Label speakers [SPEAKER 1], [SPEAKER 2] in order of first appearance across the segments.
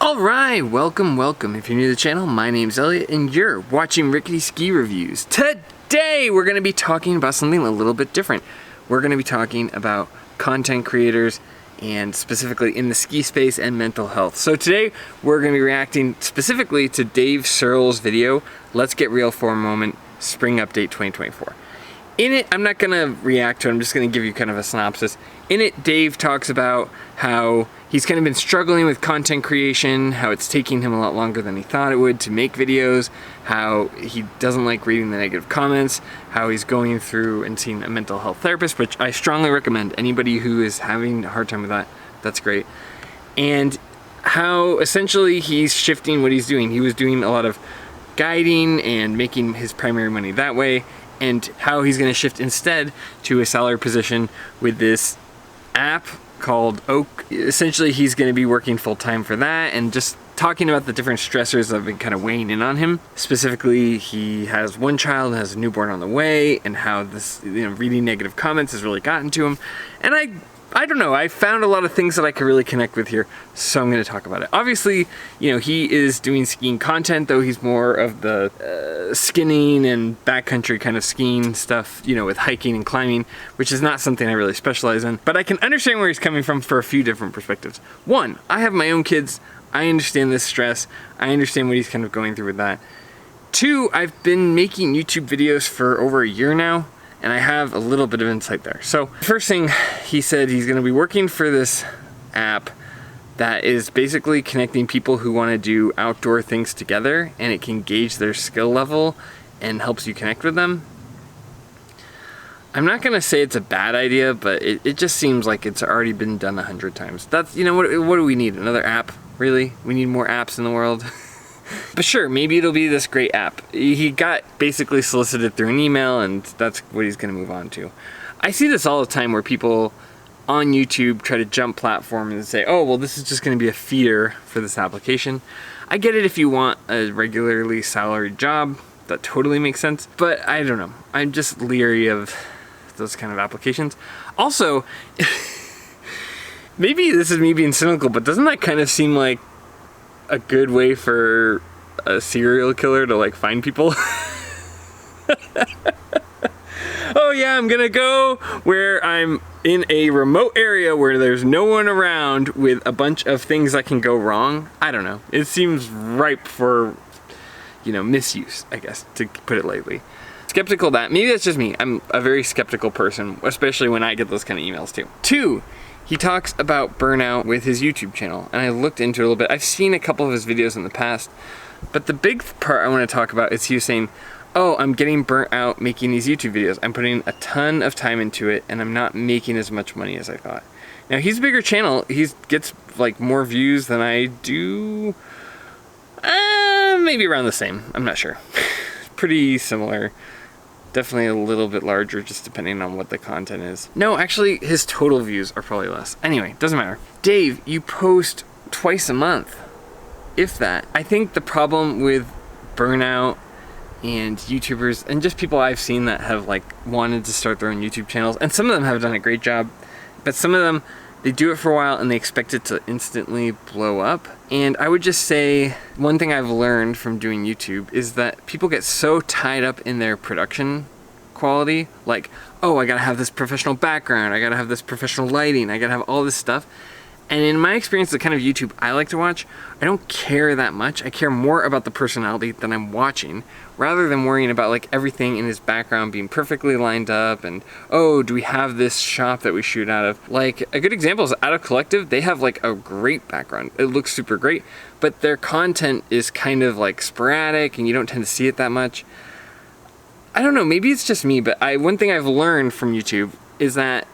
[SPEAKER 1] Alright, welcome. If you're new to the channel, my name's Elliott and you're watching Rickety Ski Reviews. Today we're going to be talking about something a little bit different. We're going to be talking about content creators and specifically in the ski space and mental health. So today we're going to be reacting specifically to Dave Searle's video, Let's Get Real for a Moment, Spring Update 2024. In it, I'm not going to react to it, I'm just going to give you kind of a synopsis. In it, Dave talks about how he's kind of been struggling with content creation, how it's taking him a lot longer than he thought it would to make videos, how he doesn't like reading the negative comments, how he's going through and seeing a mental health therapist, which I strongly recommend. Anybody who is having a hard time with that, that's great. And how essentially he's shifting what he's doing. He was doing a lot of guiding and making his primary money that way, and how he's going to shift instead to a salary position with this app called Oak. Essentially, he's going to be working full-time for that, and just talking about the different stressors that have been kind of weighing in on him. Specifically, he has one child and has a newborn on the way, and how this, reading negative comments has really gotten to him. And I don't know, I found a lot of things that I could really connect with here, so I'm going to talk about it. Obviously, he is doing skiing content, though he's more of the skinning and backcountry kind of skiing stuff, with hiking and climbing, which is not something I really specialize in. But I can understand where he's coming from for a few different perspectives. One, I have my own kids. I understand this stress. I understand what he's kind of going through with that. Two, I've been making YouTube videos for over a year now, and I have a little bit of insight there. So first thing, he said he's going to be working for this app that is basically connecting people who want to do outdoor things together, and it can gauge their skill level and helps you connect with them. I'm not going to say it's a bad idea, but it just seems like it's already been done 100 times. That's, what do we need? Another app? Really? We need more apps in the world? But sure, maybe it'll be this great app. He got basically solicited through an email, and that's what he's going to move on to. I see this all the time where people on YouTube try to jump platforms and say, oh, well, this is just going to be a feeder for this application. I get it if you want a regularly salaried job. That totally makes sense. But I don't know. I'm just leery of those kind of applications. Also, maybe this is me being cynical, but doesn't that kind of seem like a good way for a serial killer to find people? Oh yeah, I'm gonna go where I'm in a remote area where there's no one around with a bunch of things that can go wrong. I don't know. It seems ripe for, misuse, I guess, to put it lightly. Skeptical of that. Maybe that's just me. I'm a very skeptical person, especially when I get those kind of emails too. Two, he talks about burnout with his YouTube channel, and I looked into it a little bit. I've seen a couple of his videos in the past, but the big part I want to talk about is he was saying, oh, I'm getting burnt out making these YouTube videos. I'm putting a ton of time into it, and I'm not making as much money as I thought. Now, he's a bigger channel. He gets more views than I do. Maybe around the same. I'm not sure. Pretty similar. Definitely a little bit larger, just depending on what the content is. No, actually, his total views are probably less. Anyway, doesn't matter. Dave, you post twice a month, if that. I think the problem with burnout and YouTubers, and just people I've seen that have wanted to start their own YouTube channels, and some of them have done a great job, but some of them, they do it for a while and they expect it to instantly blow up. And I would just say, one thing I've learned from doing YouTube is that people get so tied up in their production quality, oh, I gotta have this professional background, I gotta have this professional lighting, I gotta have all this stuff. And in my experience, the kind of YouTube I like to watch, I don't care that much. I care more about the personality that I'm watching, rather than worrying about everything in his background being perfectly lined up, and oh, do we have this shop that we shoot out of? A good example is Out of Collective. They have a great background. It looks super great, but their content is kind of sporadic, and you don't tend to see it that much. I don't know, maybe it's just me, but one thing I've learned from YouTube is that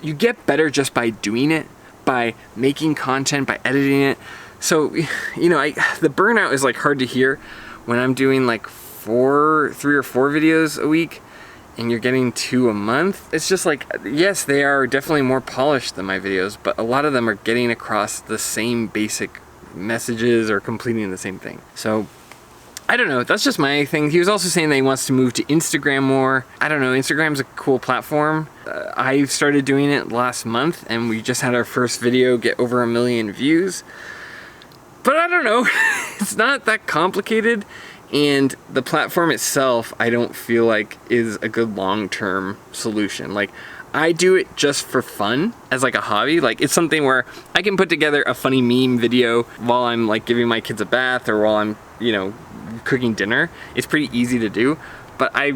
[SPEAKER 1] you get better just by doing it, by making content, by editing it. So, the burnout is hard to hear when I'm doing 3 or 4 videos a week and you're getting 2 a month. It's just yes, they are definitely more polished than my videos, but a lot of them are getting across the same basic messages or completing the same thing. So I don't know, that's just my thing. He was also saying that he wants to move to Instagram more. I don't know, Instagram's a cool platform. I started doing it last month, and we just had our first video get over 1 million views. But I don't know, it's not that complicated, and the platform itself I don't feel like is a good long-term solution. Like, I do it just for fun, as like a hobby. Like, it's something where I can put together a funny meme video while I'm like giving my kids a bath or while I'm, you know, cooking dinner. It's pretty easy to do, but I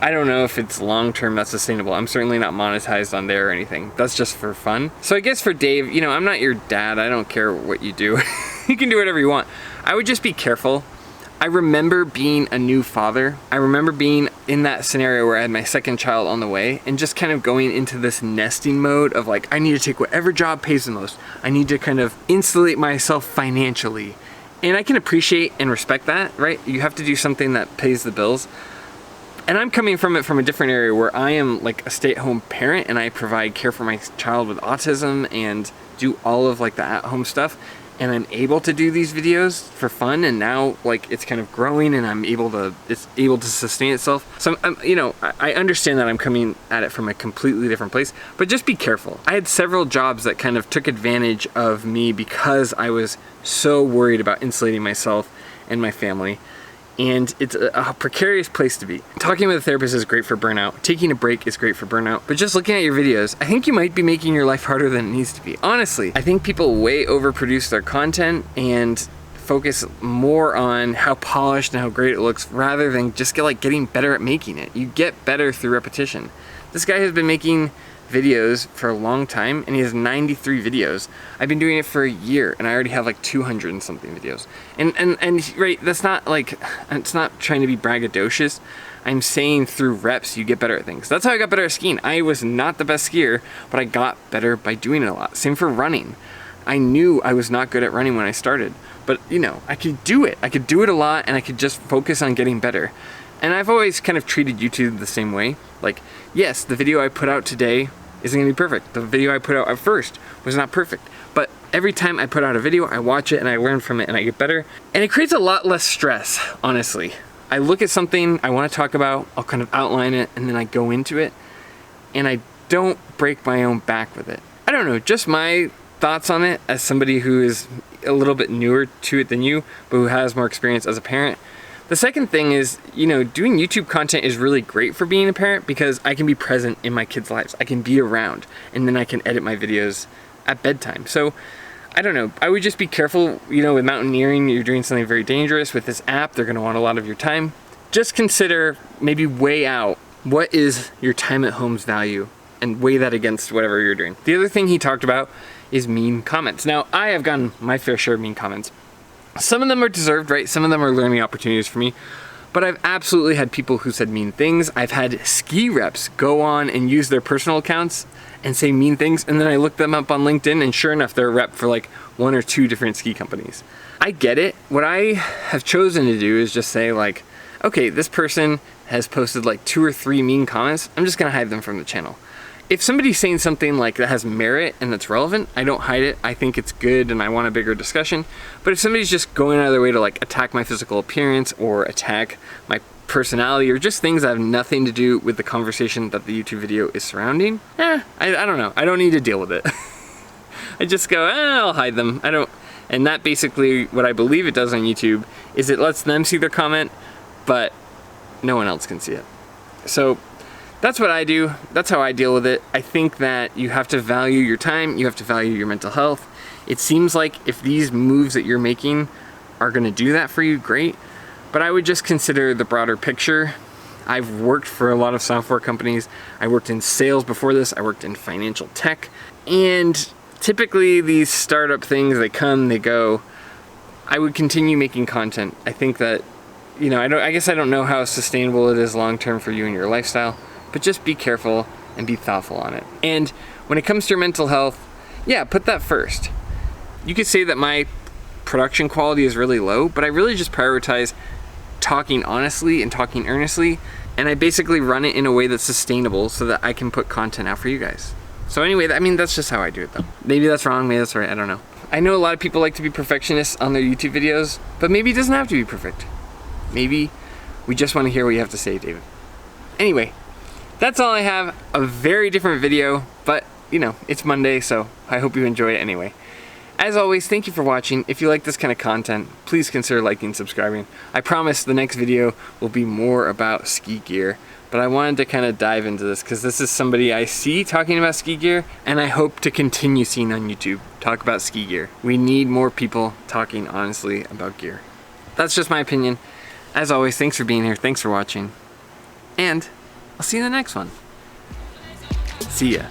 [SPEAKER 1] don't know if it's long-term that's sustainable. I'm certainly not monetized on there or anything. That's just for fun. So I guess for Dave, you know, I'm not your dad. I don't care what you do. You can do whatever you want. I would just be careful. I remember being a new father. I remember being in that scenario where I had my second child on the way and just kind of going into this nesting mode of like, I need to take whatever job pays the most. I need to kind of insulate myself financially. And I can appreciate and respect that, right? You have to do something that pays the bills. And I'm coming from it from a different area where I am like a stay-at-home parent and I provide care for my child with autism and do all of like the at-home stuff. And I'm able to do these videos for fun, and now like it's kind of growing and it's able to sustain itself. So you know, I understand that I'm coming at it from a completely different place, but just be careful. I had several jobs that kind of took advantage of me because I was so worried about insulating myself and my family. And it's a precarious place to be. Talking with a therapist is great for burnout. Taking a break is great for burnout. But just looking at your videos, I think you might be making your life harder than it needs to be. Honestly, I think people way overproduce their content and focus more on how polished and how great it looks rather than just getting better at making it. You get better through repetition. This guy has been making videos for a long time and he has 93 videos. I've been doing it for a year and I already have like 200 and something videos. And right, that's not like, it's not trying to be braggadocious. I'm saying through reps you get better at things. That's how I got better at skiing. I was not the best skier, but I got better by doing it a lot. Same for running. I knew I was not good at running when I started, but you know, I could do it. I could do it a lot and I could just focus on getting better. And I've always kind of treated YouTube the same way. Like, yes, the video I put out today isn't gonna be perfect. The video I put out at first was not perfect. But every time I put out a video, I watch it and I learn from it and I get better. And it creates a lot less stress, honestly. I look at something I wanna talk about, I'll kind of outline it, and then I go into it. And I don't break my own back with it. I don't know, just my thoughts on it as somebody who is a little bit newer to it than you, but who has more experience as a parent. The second thing is, you know, doing YouTube content is really great for being a parent because I can be present in my kids' lives. I can be around and then I can edit my videos at bedtime. So, I don't know, I would just be careful, you know, with mountaineering, you're doing something very dangerous. With this app, they're gonna want a lot of your time. Just consider, maybe weigh out, what is your time at home's value and weigh that against whatever you're doing. The other thing he talked about is mean comments. Now, I have gotten my fair share of mean comments. Some of them are deserved, right? Some of them are learning opportunities for me. But I've absolutely had people who said mean things. I've had ski reps go on and use their personal accounts and say mean things, and then I look them up on LinkedIn, and sure enough, they're a rep for like 1 or 2 different ski companies. I get it. What I have chosen to do is just say like, okay, this person has posted like 2 or 3 mean comments. I'm just gonna hide them from the channel. If somebody's saying something like that has merit and that's relevant, I don't hide it. I think it's good and I want a bigger discussion. But if somebody's just going out of their way to like attack my physical appearance or attack my personality or just things that have nothing to do with the conversation that the YouTube video is surrounding, I don't know. I don't need to deal with it. I just go, I'll hide them. I don't. And that basically, what I believe it does on YouTube is it lets them see their comment, but no one else can see it. So that's what I do. That's how I deal with it. I think that you have to value your time. You have to value your mental health. It seems like if these moves that you're making are gonna do that for you, great. But I would just consider the broader picture. I've worked for a lot of software companies. I worked in sales before this. I worked in financial tech. And typically these startup things, they come, they go. I would continue making content. I think that, you know, I guess I don't know how sustainable it is long-term for you and your lifestyle, but just be careful and be thoughtful on it. And when it comes to your mental health, yeah, put that first. You could say that my production quality is really low, but I really just prioritize talking honestly and talking earnestly, and I basically run it in a way that's sustainable so that I can put content out for you guys. So anyway, I mean, that's just how I do it though. Maybe that's wrong, maybe that's right, I don't know. I know a lot of people like to be perfectionists on their YouTube videos, but maybe it doesn't have to be perfect. Maybe we just want to hear what you have to say, David. Anyway, that's all I have. A very different video, but you know, it's Monday, so I hope you enjoy it anyway. As always, thank you for watching. If you like this kind of content, please consider liking and subscribing. I promise the next video will be more about ski gear, but I wanted to kind of dive into this because this is somebody I see talking about ski gear, and I hope to continue seeing on YouTube talk about ski gear. We need more people talking honestly about gear. That's just my opinion. As always, thanks for being here, thanks for watching, and I'll see you in the next one. See ya.